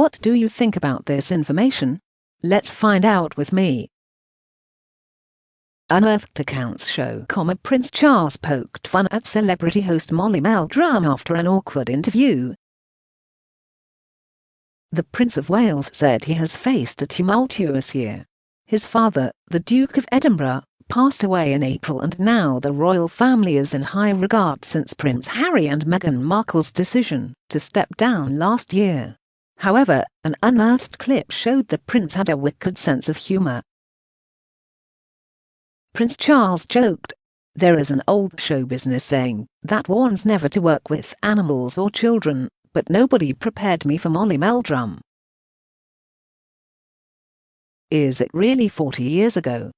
What do you think about this information? Let's find out with me. Unearthed accounts show, Prince Charles poked fun at celebrity host Molly Meldrum after an awkward interview. The Prince of Wales said he has faced a tumultuous year. His father, the Duke of Edinburgh, passed away in April, and now the royal family is in high regard since Prince Harry and Meghan Markle's decision to step down last year. However, an unearthed clip showed the prince had a wicked sense of humour. Prince Charles joked, "There is an old show business saying that warns never to work with animals or children, but nobody prepared me for Molly Meldrum. Is it really 40 years ago?"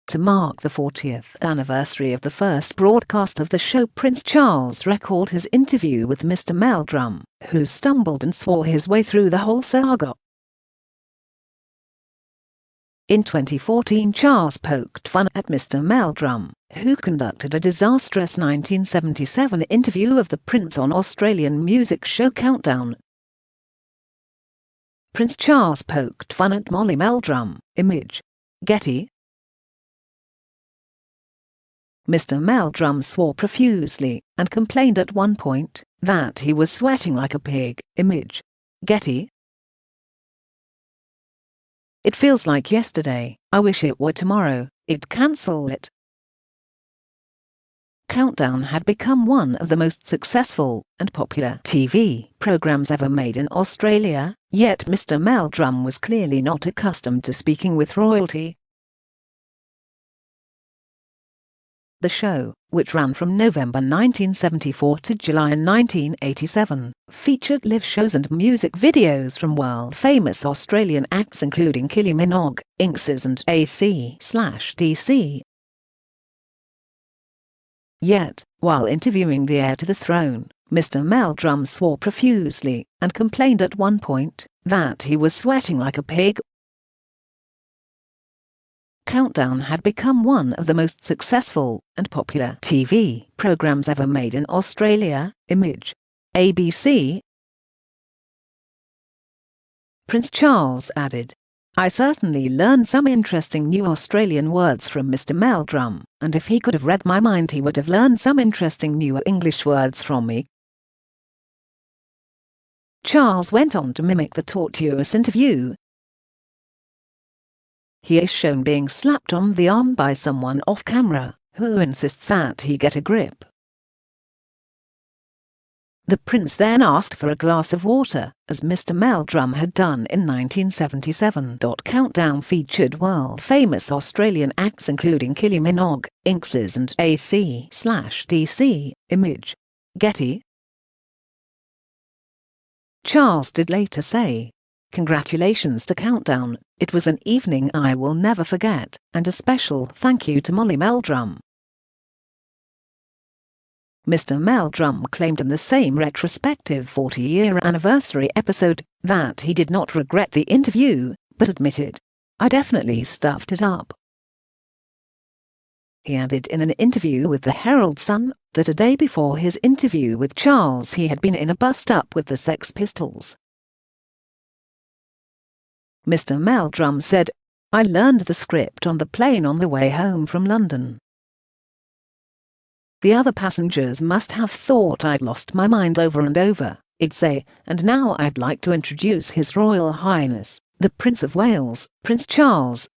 To mark the 40th anniversary of the first broadcast of the show, Prince Charles recalled his interview with Mr. Meldrum, who stumbled and swore his way through the whole saga. In 2014, Charles poked fun at Mr. Meldrum, who conducted a disastrous 1977 interview of the Prince on Australian music show Countdown. Prince Charles poked fun at Molly Meldrum. Image. Getty. Mr. Meldrum swore profusely and complained at one point that he was sweating like a pig. Image. Getty. "It feels like yesterday. I wish it were tomorrow. I'd cancel it." Countdown had become one of the most successful and popular TV programs ever made in Australia, yet Mr. Meldrum was clearly not accustomed to speaking with royalty. The show, which ran from November 1974 to July 1987, featured live shows and music videos from world-famous Australian acts including Kylie Minogue, Inxs and AC/DC. Yet, while interviewing the heir to the throne, Mr. Meldrum swore profusely and complained at one point that he was sweating like a pig. Countdown had become one of the most successful and popular TV programs ever made in Australia. Image. ABC. Prince Charles added, "I certainly learned some interesting new Australian words from Mr. Meldrum, and if he could have read my mind he would have learned some interesting new English words from me." Charles went on to mimic the tortuous interview. He is shown being slapped on the arm by someone off camera, who insists that he get a grip. The prince then asked for a glass of water, as Mr. Meldrum had done in 1977. Countdown featured world-famous Australian acts including Kylie Minogue, Inxs and AC/DC. Image. Getty. Charles did later say, "Congratulations to Countdown, it was an evening I will never forget, and a special thank you to Molly Meldrum." Mr. Meldrum claimed in the same retrospective 40-year anniversary episode that he did not regret the interview, but admitted, "I definitely stuffed it up." He added in an interview with the Herald Sun that a day before his interview with Charles he had been in a bust-up with the Sex Pistols. Mr. Meldrum said, "I learned the script on the plane on the way home from London. The other passengers must have thought I'd lost my mind over and over, I'd say, and now I'd like to introduce His Royal Highness, the Prince of Wales, Prince Charles.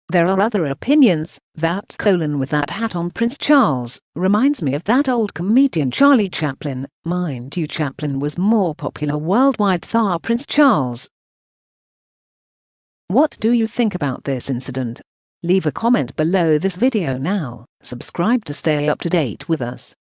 There are other opinions, that with that hat on Prince Charles reminds me of that old comedian Charlie Chaplin. Mind you, Chaplin was more popular worldwide than Prince Charles." What do you think about this incident? Leave a comment below this video now. Subscribe to stay up to date with us.